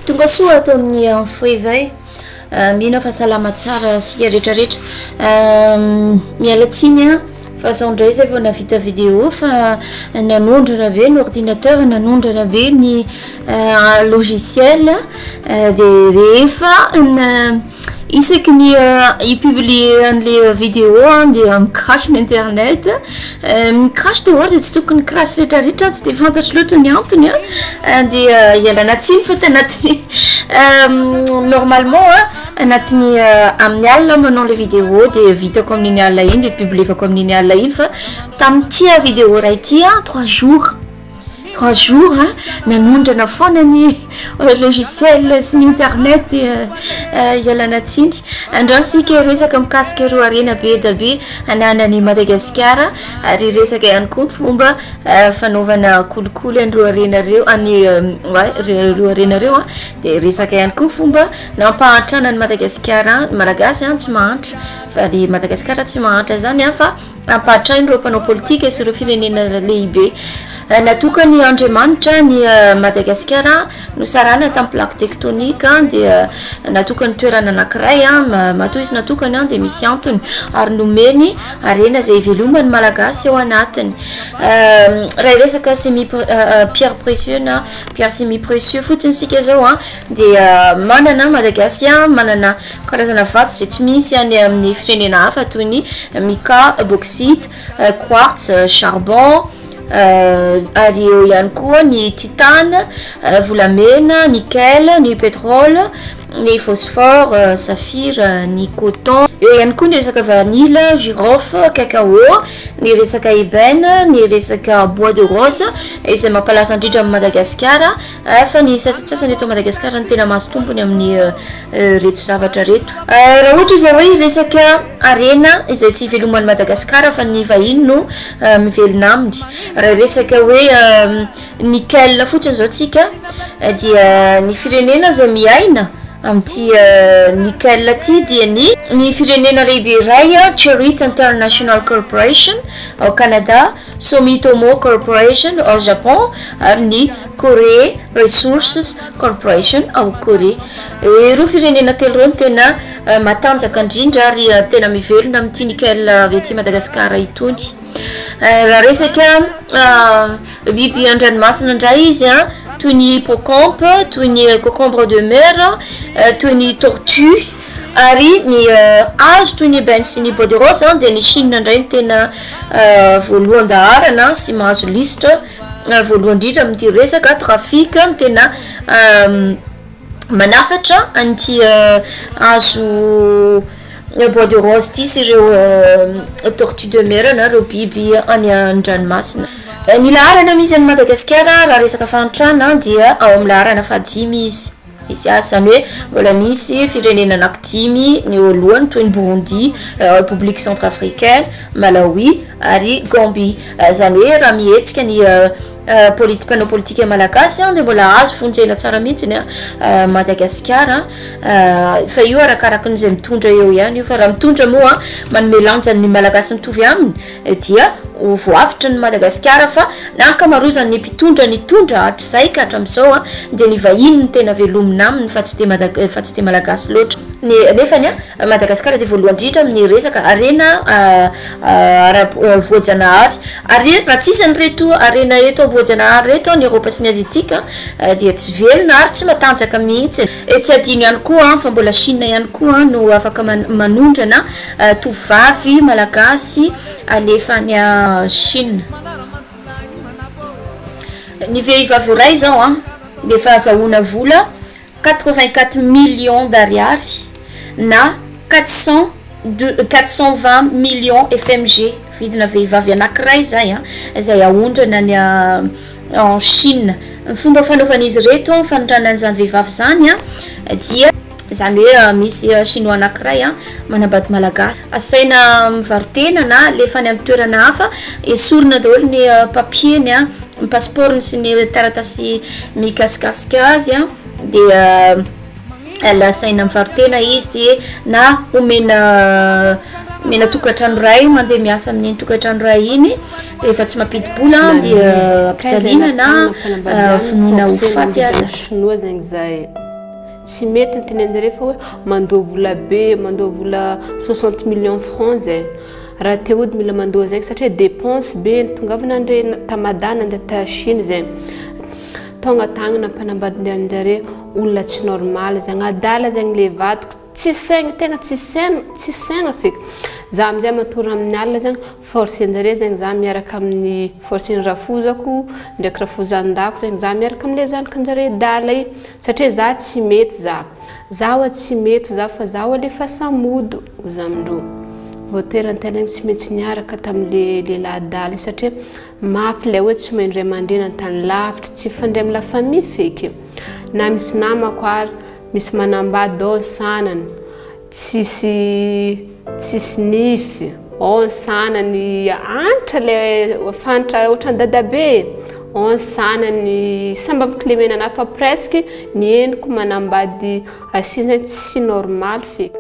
tonga soa atao amin'ny foivay mihina fahasalama tsara sika rehetrarehetra mialatsiny a façon ndray zay vao navita vidéo fa nanondrana be ny ordinateur nanondrana be ny logiciel de rehefa isaky ny ipublie an'le vidéo de mikrasy ny internet mikrasy de ohatra tsy tokony krasy rehetrarehetra tsy de fantatry loatra ny antony de ialana tsiny fa tanatiny normalement anatiny amin'ny alina manao le vidéo de vitako amin'iny alina iny de publievako amin'iny alina iny fa tamin'ny tia vidéo ray ty 3 jours nanondrana foana ny logiciel sy ny internet ialana tsiny androany sika resaka mikasika ro arena be da be ananany Madagasikara ary resaka ihany koa fomba fanaovana kolikoly andro arena reo any ro arena reo de resaka ihany koa fomba nampahantrana ny Madagasikara malagasy tsy mahantra fa ny Madagasikara tsy mahantra zany fa ampahatrany reo mpanao politika sy reo firenena lehibe natokany Andriamanitra ny Madagasikara nosarana tamin'ny plaque tectonique de natokany toerana anankiray matoa izy natokany de misy antony ary nomeny arena zay ivelomany malagasy ao anatiny raha resaka pierre précieux na pierre semi précieux fotsiny sika zao de manana Madagasy manana karazana vato zay tsy misy any amin'ny firenena hafa toy ny mica, bauxite, quartz, charbon ary eo ihany koa ny titane, volamena, nickel, ny pétrole, ny phosphore, saphir, ny coton. Eo ihany koa ny resaka vanille, girofle, cacao, ny resaka ébène, ny resaka bois de rose izay mampalaza indrindra amin'ny Madagasikara fa ny sasany eto Madagasikara ny tena mahazo tombony amin'ny reto zavatra reto. Raha ohatra izay hoe resaka arena izay tsy iveloman'ny Madagasikara fa ny vahiny no mivelona aminy. Raha resaka hoe nickel fotsiny zao tsika dia ny firenena zay miaina amty nickel ty dia ny firenena lehibe iray Cherit International Corporation au Canada, Sumitomo Corporation au Japon ary ny Corée Resources Corporation au Corée. Ireo firenena telo reo tena matanjaka indrindra ary tena mivelona amty nickel avy aty Madagasikara itony. Raha resaka biby an-dranomasina indray izy toy ny hippocampe, toy ny concombre de mer, toy ny tortue ary ny hazo toy ny ébène sy ny bois de rose de ny Chine indray tena voalohan-daharana sy mahazo liste voalohany indrindra amin'ity resaka trafic tena manafatra an'ity hazo bois de rose ty sy ireo tortue de mer na reo biby any an-dranomasina. Ny laharana misy any Madagasikara raha resaka fahantrana dia ao amin'ny laharana fahadimy izy zany hoe mbola misy firenena anankidimy ny aloany toy ny Burundi, République Centrafricaine, Malawi ary Gambie. Zany hoe raha mihetsika ny mpanao politika malagasy de mbola azo fonjena tsara mihitsy Madagasikara fa io arakaraka n'izay mitondra eo ihany io fa raha mitondra moa manome lanja ny malagasy mitovy aminy dia voavitra ny Madagasikara fa na ankamaroazany ny mpitondra ny tondra hatrizay ka hatramin'izao de ny vahiny ny tena velomina aminy fa tsy de malagasy loatra nefany Madagasikara de voalohany indrindra amin'ny resaka arena voajanahary ary raha tsisy an'reto arena eto voajanahary reto ny Europa sy ny Aziatika dia tsy velona ary tsy matanjaka mihitsy. Tsy adino ihany koa fa mbola Chine ihany koa no afaka manondrana tovavy malagasy alefa any Chine. Ny vehivavy iray zao de efa azahoana vola 84 millions d'ariary na 420 millions FMG vidina vehivavy anankiray zay ahondrana ny en Chine. Ny fomba fanaovan'izy reto fanondrana zany vehivavy zany dia zany hoe misy chinois anankiray manambady malagasy asaina mivarotena na lefany amin'ny toerana hafa esorina daholo ny papieny ny passeportny sy ny taratasy mikasikasika azy dia lasaina mivarotena izy de na omena tokatrano ray mandeha miasa amin'ny tokatrano ray iny rehefa tsy mampidi-bola dia ampijaliana na vonoina ho faty aza. Chinois zegny zay tsy mety ny tenenjare fa hoe mandoa vola be mandoa vola 60 millions francs zay raha teody mila mandoa zay satria dépense be tongavana andre tamadana andeha ta Chine zay tonga tagnana mpanambadinjare olona tsy normal zay ngadala zay le vadiko tsy saigna tegna tsy saigna feky za amizay matory amin'ny alina zany forcenjare zany za miaraka amin'ny forceny rafozako ndraiky rafozandako zany za miaraka amile zanakanjare dala i satria za tsy mety za wa tsy mety za fa za le fasamodo za amindro voaterantegna tsy maintsy niaraka tamile lehilahy dala satria mafy le hoe tsy maindray mandrena tany lavitra tsy fandray amin'ny la famille feky na misy namako ary misy manambady sanany tsisy nify sanany antra le fantra ohatrany dadabe sanany samba miklemena na fa presque ny eniko manambady asina tsy normal feky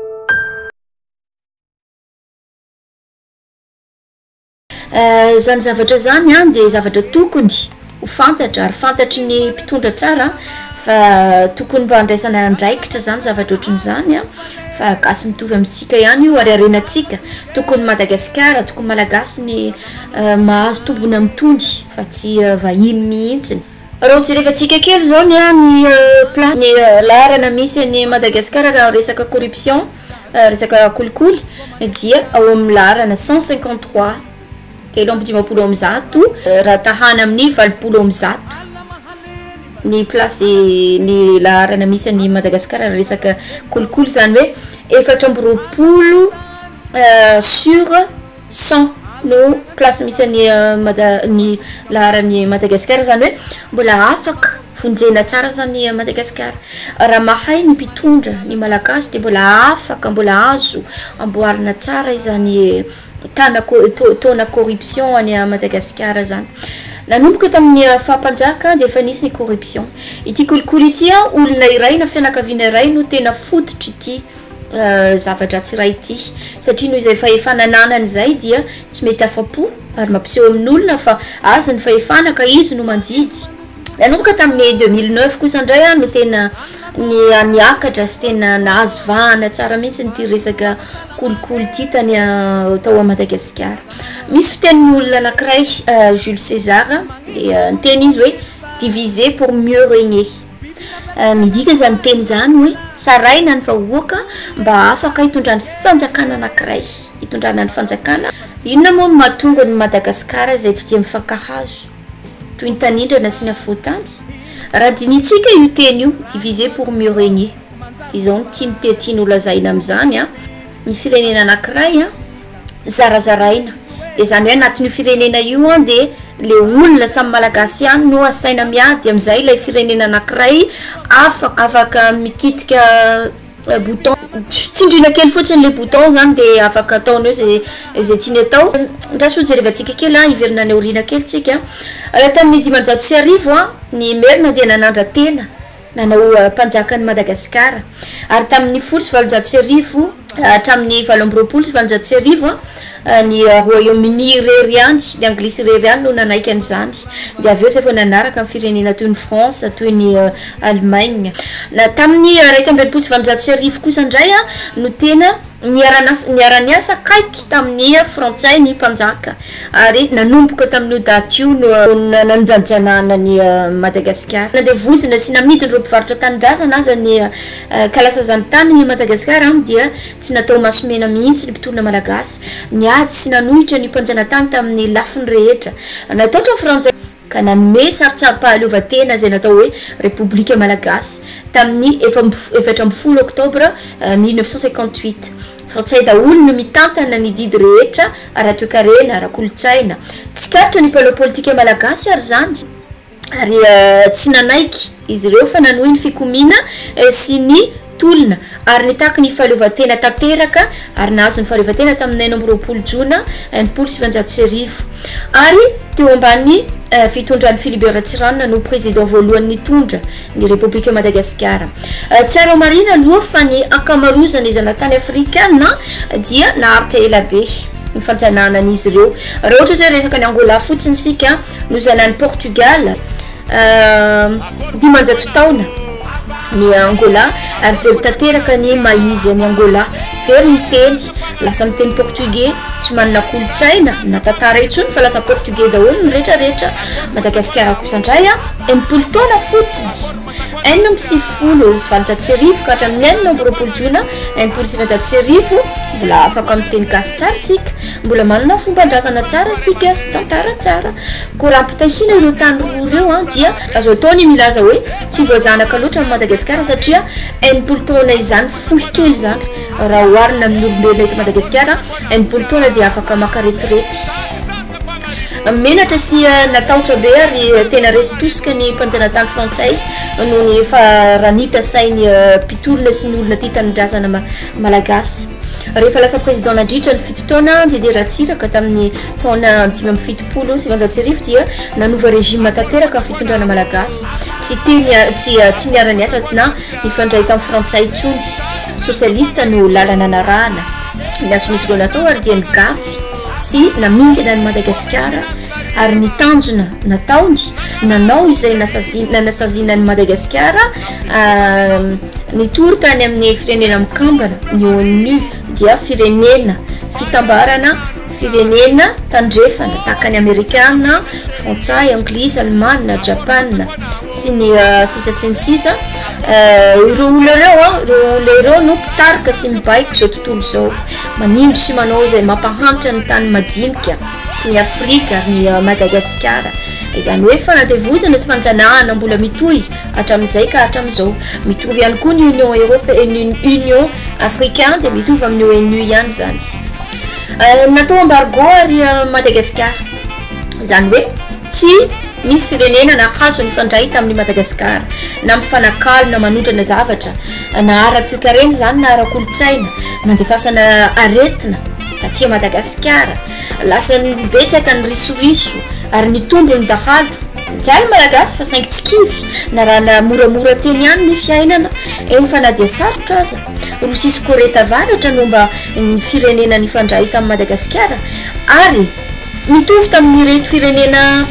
zany zavatra zany dia zavatra tokony ho fantatra ary fantatry ny mpitondra tsara fa tokony mba andraisana andraikitra zany zavatra ohatran'izany fa gasy mitovy amintsika ihany io ary arenatsika tokony Madagasikara tokony malagasy ny mahazo tombony mitondry fa tsy vahiny mihitsy raha jerevantsika kely zao ny laharana misy ny Madagasikara raha resaka corruption resaka kolikoly dia ao amin'ny laharana 153 telo amby dimapolo amby zato raha tahana amin'ny 20 ny place ny laharana misy ny Madagasikara resaka kolikoly zany hoe 420 sur 100 no place misy ny laharany Madagasikara zany hoe mbola afaka fonjena tsara zany Madagasikara raha mahay ny mpitondra ny malagasy dia mbola azo amboarina tsara izany tona corruption any Madagasikara zany nanomboka tamin'ny fahampanjaka dia efa nisy ny corruption ity kolikoly ity olona iray na fianakaviana iray no tena fototry ity zavatra tsiray ity satria noho izay fahefanananany zay dia tsy mety afapo ary mampiseho amin'olona fa azy ny fahefana ka izy no manjidy nanomboka tamin'ny 2009 kosa indray no tena niakatra sy tena nahazo vahana tsara mihitsy nyty resaka kolikoly ity tany tao a Madagasikara misy fitenin'ny olona anankiray Jules César dia nyteny izy hoe diviser pour mieux régner midika zany teny zany hoe saraina ny vahoaka mba afaka hitondrany fanjakana anankiray hitondrana ny fanjakana inona moa no mahatonga ny Madagasikara zay tsy dia mifankahazo toy ny tanindrana sy ny afotany raha dinitsika io teny io diviser pour mieux régner izao ny tiany holazaina amin'izany ny firenena anankiray zarazaraina dia zany hoe anatin'io firenena io dia le olona samy malagasy ihany no asaina miady amin'izay ilay firenena anankiray afaka mikitika bouton tsindrina kely fotsiny le bouton zany dia afaka ataonao zay tiany atao ndraso jerevantsika kely iverina ny orina kely tsika raha tamin'ny 1990 ny merina dia nanandra tena nanao mpanjakany Madagasikara ary tamin'ny 1990 hatramin'ny 1990 ny Royaume-Uni rery ihany ny Anglisy rery ihany no nanaiky an'izany dia avy eo zay vao nanaraka amin'ny firenena toy ny France toy ny Allemagne na tamin'ny 1990 kosa indray no tena niara-niasa kaiky tamin'ny frantsay ny mpanjaka ary nanomboka tamin'io daty io no nanjanjanana ny Madagasikara na dia vozina sy namidin'ireo mpivarotra tanindrazana aza ny kalasazany tany ny Madagasikara dia tsy natao masomena mihitsy ny mpitondra malagasy niady sy nanohitra ny mpanjanatany tamin'ny lafiny rehetra nataotra frantsay ka nanome saritsam-pahaleovan-tena zay natao hoe République malagasy tamin'ny 14 octobre 1958 frantsay daholo no mitantana ny didy rehetra ara-toekarena ara-kolotsaina tsy karitra ny mpalao politika malagasy ary zany ary tsy nanaiky izy ireo fa nanohy ny fikomina sy ny tolona ary nitaky ny fahaleovan-tena tanteraka ary nahazo ny fahaleovan-tena tamin'ny 9 jona 1970 ary teo ambany fitondran'ny Philibert Tsiranana no président voalohany nitondra ny République Madagasikara tsara marina aloha fa ny ankamarozana izy anatany africaine dia naharitra elabe ny fanjananan'izy ireo raha ohatra zay resaka ny Angola fotsiny sika no zanany Portugal 900 taona ny Angola ary very tanteraka ny maizy any Angola very miteny lasa miteny portugais tsy manana kolotsaina na tantara intsony fa lasa portugais daholo ny rehetrarehetra Madagasikara kosa indray enimpolo taona fotsiny 1970 ka hatramin'ny 19 Jona 1970 mbola afaka miteny gasy tsara sika mbola manana fomban-drazana tsara sika sy tantara tsara ko raha mpitahina ireo tany roa ireo dia azo atao ny milaza hoe tsy voazanaka loatra amin'ny Madagasikara satria enimpolo taona izany fohy kely zany raha oharina amin'ny olombelona eto Madagasikara enimpolo taona dia afaka maka retirety menatra sy natahotra be ary tena resy tosika ny mpanjanatany frantsay noho ny efa ranita sainy pitolona sy ny olona tia tanindrazana malagasy rehefa lasa président nandritra ny 7 taona Didier Ratsiraka tamin'ny taona 570 dia nanova régime tanteraka fitondrana malagasy tsy niara niasa na nifandray tamin'ny frantsay intsony socialiste no lalana narahana ny asonisy ireo natao ary dia nigafy sy namingana ny Madagasikara ary ny tanjona nataony nanao izay nasazina ny Madagasikara nitory tany amin'ny firenena mikambana ny ONU dia firenena fitambarana firenena tandrefana tahaka ny Amerikana, Frantsay, Anglisy, Alemana, Japana sy ny sisa ireo olona ireo no mpitarika sy mibaiko zao tontolo zao manindro sy manao izay mampahantra ny tany madinika ny Afrika ny Madagasikara izany hoe fanatevozana sy fanjanahana mbola mitohy hatramin'izay ka hatramin'izao mitovy ihany koa ny Union Européenne Union Africaine dia mitovy amin'ny ONU ihany zany natao embargo ary Madagasikara izany hoe tsy misy firenena na hazo ny fandray tamin'ny Madagasikara na mifanakalo na manondrana zavatra na ara-toekarena zany na ara-kolotsaina nandefasana aretina taty Madagasikara lasa betsaka ny risoriso ary ny tombony ny dahalo jaly malagasy fa saingy tsikivy na raha na moramora teny ihany ny fiainana fa na dia sarotra aza Russie sy Corée tavaratra no mba ny firenena nifandray tamin'ny Madagasikara ary mitovy tamin'ny reto firenena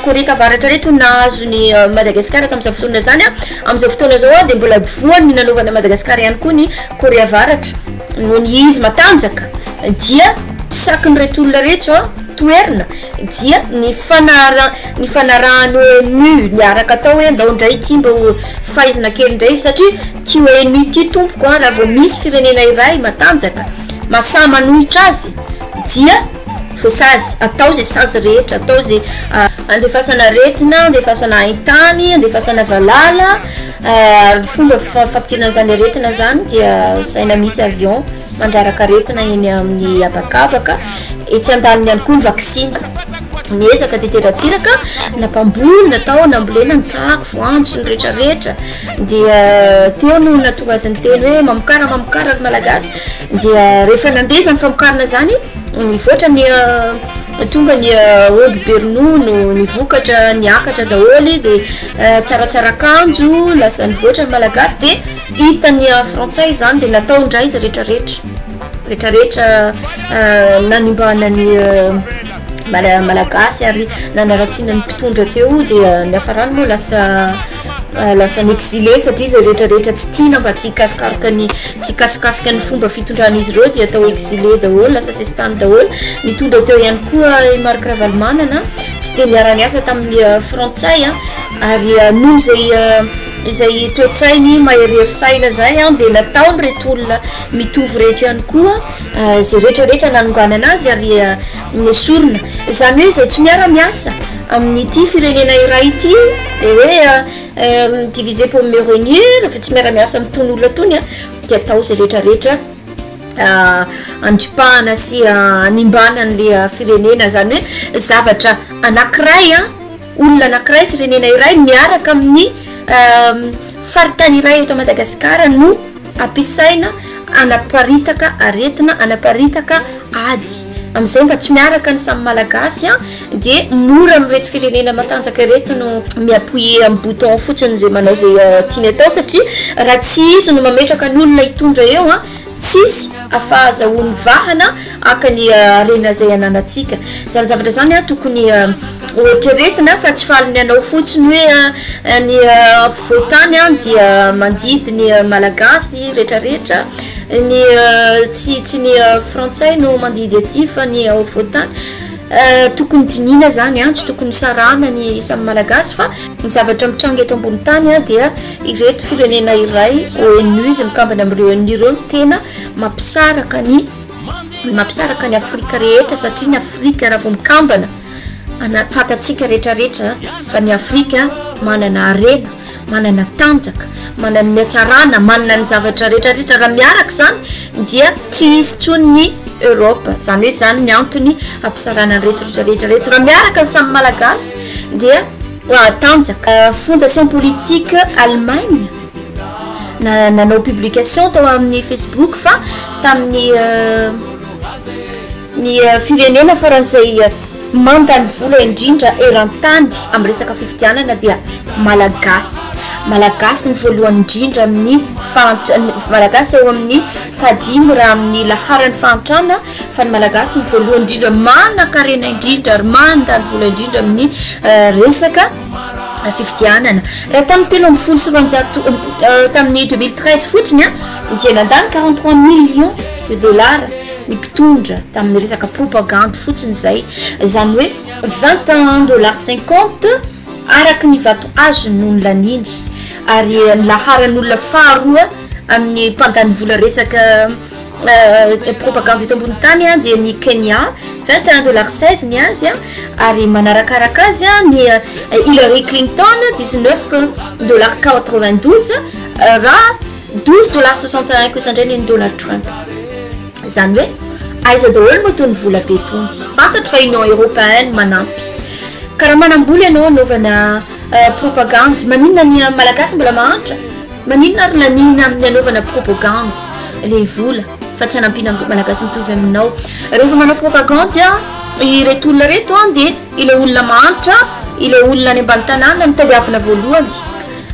Corée tavaratra reto nahazo ny Madagasikara tamin'izao fotoana zany amin'izao fotoana zao dia mbola voany nanaovana Madagasikara ihany koa ny Corée avaratra noho ny izy matanjaka dia tsy saky ny reto olona reto toerina dia ny fanarahany ONU niaraka atao hoe andao indray ity mba fahaizana kely indray satria ty ONU ty tompoko raha vao misy firenena iray matanjaka mahasahy manohitra azy dia voasazy atao zay sazy rehetra atao zay andefasana aretina andefasana haintany andefasana valala fomba fampitirana zany aretina zany dia saina misy avion mandraraka aretina eny amin'ny abakabaka etsy andaliny ihany koa ny vaccine niezaka Didier Ratsiraka nampamboly natao nambolena ny tsako voanjo sy ny rehetrarehetra dia teo no natonga azy ny teny hoe mamokara ry malagasy dia rehefa nandeha zany famokarana zany nivoatra ny tonga ny olo bernono nivokatra niakatra daholy dia tsaratsarakanjo lasa nivoatra ny malagasy dia hitany frantsay zany dia natao indray izy rehetrarehetra nanimbana ny malagasy ary nanaratsiana ny mpitondra teo dia ny afarany moa lasa ny exilé satria izy rehetrarehetra tsy tiana mba tsy hikarokaroka ny tsy kasikasika ny fomba fitondrana izy ireo dia atao exilé daholo lasa sesitany daholo nitondra teo ihany koa Marc Ravalomanana tsy dia niara-niasa tamin'ny frantsay ary noho izay toetsainy mahery saina zay dia nataony reto olona mitovy reto ihany koa zay rehetrarehetra nanonganana azy ary nesorona izany hoe izay tsy miara-miasa amin'ity firenena iray ity dia hoe divisé pour mieux régner fa tsy miara-miasa mitony olona tony dia atao zay rehetrarehetra andripahana sy animbana an'le firenena zany hoe zavatra anankiray olona anankiray firenena iray miaraka amin'ny faritany iray eto Madagasikara no ampiasaina anaparitaka aretina anaparitaka ady amin'izay mba tsy miaraka ny samy malagasy dia mora amin'reto firenena matanjaka reto no miapouiller amin'ny bouton fotsiny zay manao zay tiany atao satria raha tsy izy no mametraka ny olona hitondra eo tsisy afahazahoany vahana aka ny arena zay ananatsika zany zavatra zany tokony ohatreretina fa tsy faliny anao fotsiny hoe ny voatany a dia mandidy ny malagasy rehetrarehetra ny tsy ny frantsay no mandidy aty fa ny voatany tokony dinina zany a tsy tokony sarana ny isan'ny malagasy fa ny zavatra mitranga eto ambony tany a dia ireto firenena iray ONU izy mikambana amin'ireo ONU ireo tena mampisaraka ny Afrika rehetra satria ny Afrika raha vao mikambana fatatsika rehetrarehetra fa ny Afrika manana arena, manana tanjaka, manana ny hatsarana, manana ny zavatra rehetrarehetra raha miaraka zany dia tsy hisy tsony ny Europe zany hoe zany ny antony ampisarana rehetrarehetra raha miaraka ny samy malagasy dia tanjaka. Fondation politique Allemagne nanao publication tao amin'ny Facebook fa tamin'ny ny firenena faran'izay mandany vola indrindra eran-tany amin'ny resaka fifidianana dia malagasy ny voalohany indrindra amin'ny malagasy eo amin'ny fadimy raha amin'ny laharany fahantrana fa ny malagasy ny voalohany indrindra manan-karena indrindra ary mandany vola indrindra amin'ny resaka fifidianana. Raha tamin'ny telo amby folo sy roanjato tamin'ny 2013 fotsiny a dia nandany 43 millions de dollars ny mpitondra tamin'ny resaka propagande fotsiny zay zany hoe 21,50 araky ny vato azon'olona niny ary ny laharan'olona faharoa amin'ny mpandany vola resaka propagande eto ambony tany a dia ny Kenya 21,16 ny azy a ary manarakaraka azy a ny Hillary Clinton 19,92 raha 12,61 kosa indray ny Donald Trump zany hoe aiza daholo moa toy ny vola be tony fantatry fa Union Européenne manampy karaha manamboly ianao anaovana propagande maninona ny malagasy mbola mahantra maninona ary nanina amin'ny anaovana propagande le vola fa tsy hanampiana malagasy mitovy aminao rehefa manao propagande a ireto olona reto a dia ile olona mahantra ile olona any ambany tanàna mitadiavina voalohany.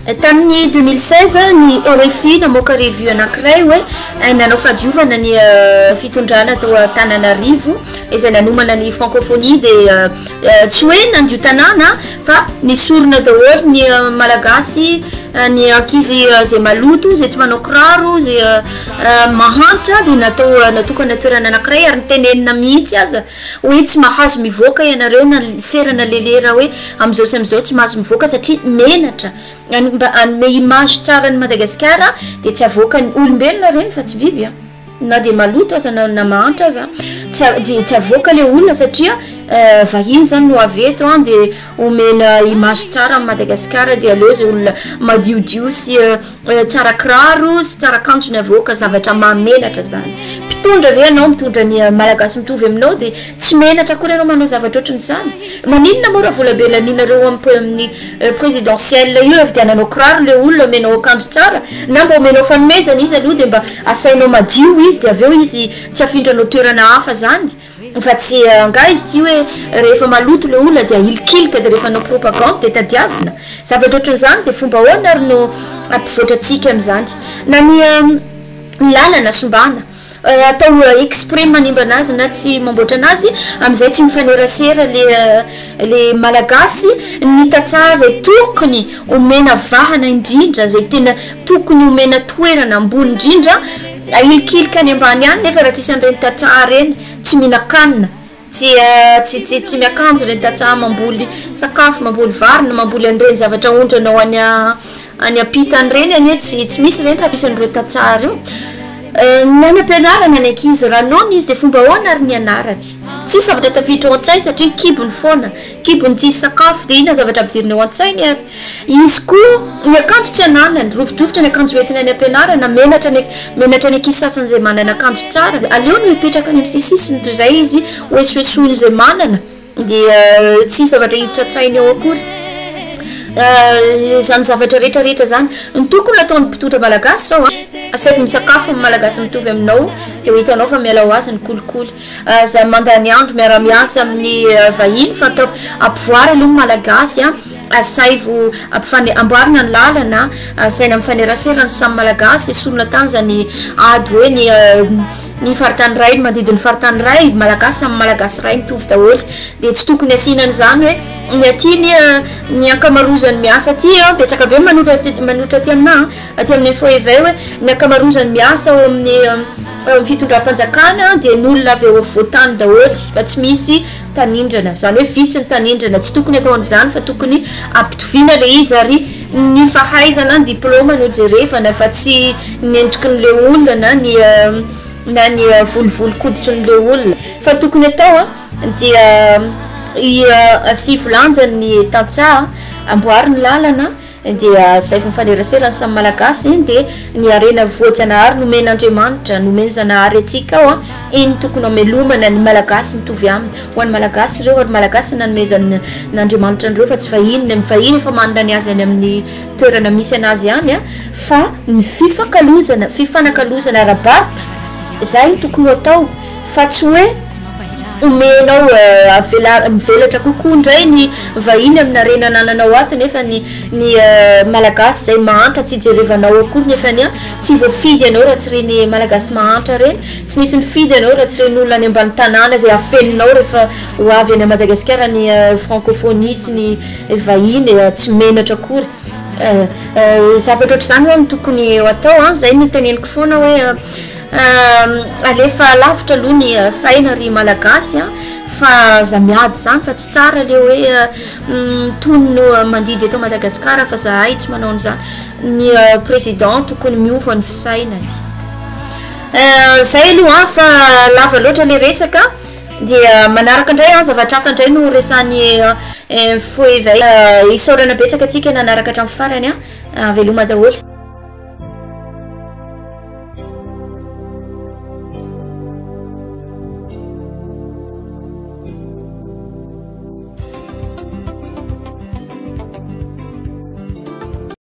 Tamin'ny 2016 ny RFI namoaka revue anankiray hoe nanao fadiovana ny fitondrana tao Antananarivo izay nanomana ny francophonie dia tsy hoe nandio tanàna fa ny sorona daholo ny malagasy ny ankizy zay maloto zay tsy manao kiraro zay mahantra dia natokana toerana anankiray ary nitenenina mihitsy aza hoe tsy mahazo mivoaka ianareo na ferana lelera hoe am'izao sy am'izao tsy mahazo mivoaka satria menatra mba anome image tsara ny Madagasikara dia tsy avoaka ny olombelona reny fa tsy biby na dia maloto aza na mahantra aza tsy avoaka le olona satria vahiny zany no avy eto dia omena image tsara amin'ny Madagasikara dia aleo zay olona madiodio sy tsara kiraro sy tsara kanjo ny avoaka zavatra mamenatra zany mpitondra ve anao mitondra ny malagasy mitovy aminao dia tsy menatra koa ianao manao zavatra ohatran'izany maninona moa raha vola be laninareo amin'ny présidentielle io avidiananao kiraro le olona omenao akanjo tsara na mba omenao fanomezana izy aloha dia mba asainao madio izy dia avy eo izy tsy afindranao toerana hafa zany fa tsy anga izy ty hoe rehefa maloto le olona dia ilikilika dia rehefa anao propagande dia tadiavina zavatra ohatran'izany dia fomba ahoana ary no ampivoatratsika amin'izany na ny lalana sombana atao exprès manimba anazy na tsy mamboatra anazy amin'izay tsy mifanerasera le malagasy ny tatsaha zay tokony omena vahana indrindra zay tena tokony omena toerana ambony indrindra ilikilika ny ambany any nefa raha tisy an'ireny tatsaha reny tsy mihinan-kanina tsy miakanjo reny tatsaha mamboly sakafo mamboly varina mamboly an'ireny zavatra ondranao any ampita an'ireny anie tsy misy reny raha tisy an'ireo tatsaha reo nany ampianarana ny ankizy raha nona izy dia fomba ahoana ary ny anaratry tsisy zavatra tafiditra ao an-tsainy satria kibony foana kibony tsisy sakafo dia ina zavatra ampidiriny ao an-tsainy ary izy koa ny akanjo tsy ananany rovidrovitra ny akanjo entina any ampianarana menatra ny ankizy sasany izay manana akanjo tsara aleo no mipetraka any amin'ny sisisiny toy izay izy hoesoesoiny izay manana dia tsy zavatra hiditra an-tsainy ao akory zany zavatra rehetrarehetra zany ny tokony ataon'ny mpitondra malagasy zao asaiko misakafo amin'ny malagasy mitovy aminao dia ho hitanao fa miala ho azy ny kolikoly zay mandany andro miara-miasa amin'ny vahiny fa atao ampivoary aloha malagasy asaivo amboarina ny lalana asaina amin'ny fanerasera ny samy malagasy solona tany zany ady hoe ny faritany ray mandidiny faritany ray malagasy samy malagasy ray mitovy daholo dia tsy tokony asianany zany hoe ny aty ny ankamarozany miasa aty betsaka be manotra aty amina aty amin'ny foevay hoe ny ankamarozany miasa ao amin'ny fitondram-panjakana dia n'olona avy eo voatany daholo fa tsy misy tanindrana zany hoe vitsy ny tanindrana tsy tokony ataon'izany fa tokony ampitoviana le izy ary ny fahaizana ny diplôma no jerevana fa tsy ny endriky n'le olona na ny volovolo-koditry n'le olona fa tokony atao dia asivolanja ny tantsaha amboariny lalana dia zay mifaneraserana samy malagasy dia ny arena voajanahary nomen'Andriamanitra nomeny zanahary atsika ao iny tokony amelomana ny malagasy mitovy aminy ho an'ny malagasy ireo ary malagasy nanomezan'Andriamanitra andreo fa tsy vahiny efa manana ny azy any amin'ny toerana misy anazy any fa ny fifanakalozana ara-barotra zay tokony atao fa tsy hoe omenao mivelatra kokoa indray ny vahiny amin'ny arena nananao ato nefa ny malagasy zay mahantra tsy jerevanao akory nefa tsy voafidy anao raha tsy reny malagasy mahantra reny tsy nisy mifidy anao raha tsy reny olona any ambany tanàna zay afeninao rehefa ho avy any Madagasikara ny francophonie sy ny vahiny tsy menatra akory zavatra ohatr'izany zany tokony atao zay ny teneniko foana hoe alefa lavitra aloha ny saina ry malagasy fa za miady zany fa tsy tsara le hoe tonino mandidy eto Madagasikara fa zahay tsy manao an'izany ny président tokony miova ny fisainany zay aloha fa lava loatra le resaka dia manaraka indray zavatra hafa indray no resan'ny foevay isaorana betsaka atsika nanaraka hatramin'ny farany veloma daholo